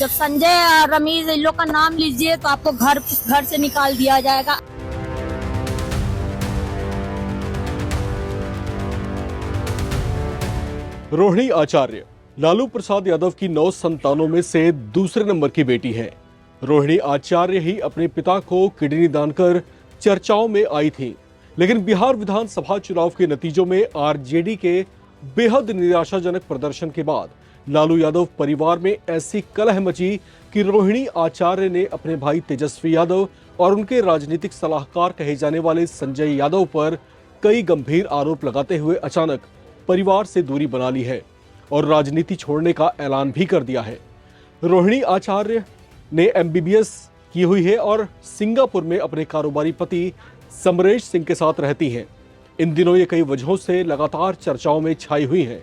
जब संजय और रमीज इन लोग का नाम लीजिए तो आपको घर से निकाल दिया जाएगा। रोहिणी आचार्य लालू प्रसाद यादव की 9 संतानों में से दूसरे नंबर की बेटी है। रोहिणी आचार्य ही अपने पिता को किडनी दान कर चर्चाओं में आई थी, लेकिन बिहार विधानसभा चुनाव के नतीजों में आरजेडी के बेहद निराशाजनक प्रदर्शन के बाद लालू यादव परिवार में ऐसी कलह मची कि रोहिणी आचार्य ने अपने भाई तेजस्वी यादव और उनके राजनीतिक सलाहकार कहे जाने वाले संजय यादव पर कई गंभीर आरोप लगाते हुए अचानक परिवार से दूरी बना ली है और राजनीति छोड़ने का ऐलान भी कर दिया है। रोहिणी आचार्य ने एमबीबीएस की हुई है और सिंगापुर में अपने कारोबारी पति समरेश सिंह के साथ रहती हैं। इन दिनों ये कई वजहों से लगातार चर्चाओं में छाई हुई हैं।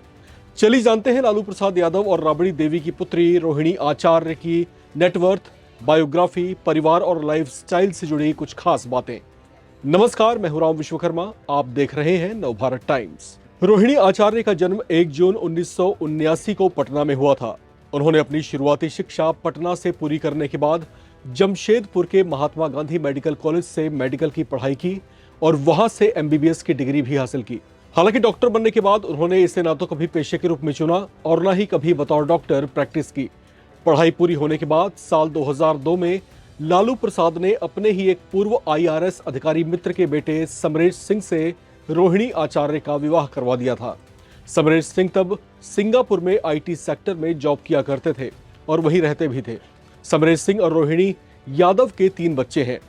चलिए जानते हैं लालू प्रसाद यादव और राबड़ी देवी की पुत्री रोहिणी आचार्य की नेटवर्थ, बायोग्राफी, परिवार और लाइफस्टाइल से जुड़ी कुछ खास बातें। नमस्कार, मैं हूं राम विश्वकर्मा, आप देख रहे हैं नवभारत टाइम्स। रोहिणी आचार्य का जन्म 1 जून 1979 को पटना में हुआ था। उन्होंने अपनी शुरुआती शिक्षा पटना से पूरी करने के बाद जमशेदपुर के महात्मा गांधी मेडिकल कॉलेज से मेडिकल की पढ़ाई की और वहां से एमबीबीएस की डिग्री भी हासिल की। हालांकि डॉक्टर बनने के बाद उन्होंने इसे ना तो कभी पेशे के रूप में चुना और ना ही कभी बतौर डॉक्टर प्रैक्टिस की। पढ़ाई पूरी होने के बाद साल 2002 में लालू प्रसाद ने अपने ही एक पूर्व आईआरएस अधिकारी मित्र के बेटे समरेश सिंह से रोहिणी आचार्य का विवाह करवा दिया था। समरेश सिंह तब सिंगापुर में आईटी सेक्टर में जॉब किया करते थे और वहीं रहते भी थे। समरेश सिंह और रोहिणी यादव के 3 बच्चे हैं।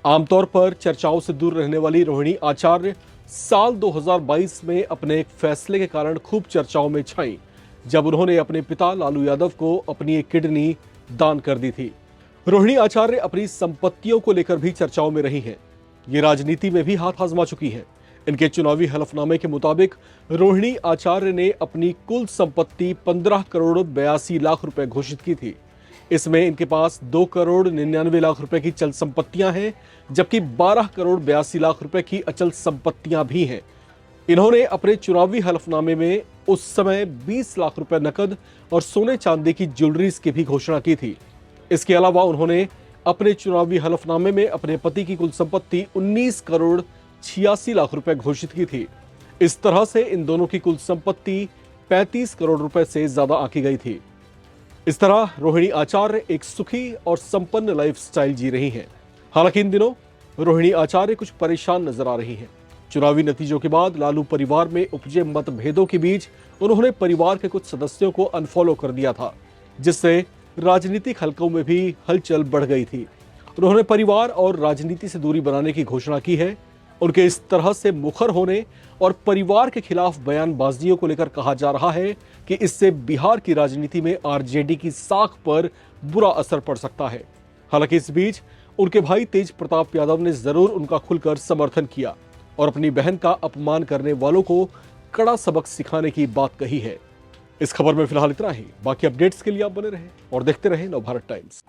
आमतौर पर चर्चाओं से दूर रहने वाली रोहिणी आचार्य साल 2022 में अपने एक फैसले के कारण खूब चर्चाओं में छाई, जब उन्होंने अपने पिता लालू यादव को अपनी एक किडनी दान कर दी थी। रोहिणी आचार्य अपनी संपत्तियों को लेकर भी चर्चाओं में रही हैं। ये राजनीति में भी हाथ आजमा चुकी हैं। इनके चुनावी हलफनामे के मुताबिक रोहिणी आचार्य ने अपनी कुल संपत्ति 15 करोड़ 82 लाख रुपए घोषित की थी। इसमें इनके पास 2 करोड़ 99 लाख रुपए की चल संपत्तियां हैं, जबकि 12 करोड़ 82 लाख रुपए की अचल संपत्तियां भी हैं। इन्होंने अपने चुनावी हलफनामे में उस समय 20 लाख रुपए नकद और सोने चांदी की ज्वेलरीज की भी घोषणा की थी। इसके अलावा उन्होंने अपने चुनावी हलफनामे में अपने पति की कुल संपत्ति 19 करोड़ 86 लाख रुपए घोषित की थी। इस तरह से इन दोनों की कुल संपत्ति 35 करोड़ रुपए से ज्यादा आंकी गई थी। इस तरह रोहिणी आचार्य एक सुखी और संपन्न लाइफस्टाइल जी रही हैं। हालांकि इन दिनों रोहिणी आचार्य कुछ परेशान नजर आ रही हैं। चुनावी नतीजों के बाद लालू परिवार में उपजे मतभेदों के बीच उन्होंने परिवार के कुछ सदस्यों को अनफॉलो कर दिया था, जिससे राजनीतिक हलकों में भी हलचल बढ़ गई थी। उन्होंने परिवार और राजनीति से दूरी बनाने की घोषणा की है। उनके इस तरह से मुखर होने और परिवार के खिलाफ बयानबाजियों को लेकर कहा जा रहा है कि इससे बिहार की राजनीति में आरजेडी की साख पर बुरा असर पड़ सकता है। हालांकि इस बीच उनके भाई तेज प्रताप यादव ने जरूर उनका खुलकर समर्थन किया और अपनी बहन का अपमान करने वालों को कड़ा सबक सिखाने की बात कही है। इस खबर में फिलहाल इतना ही। बाकी अपडेट्स के लिए आप बने रहें और देखते रहें नवभारत टाइम्स।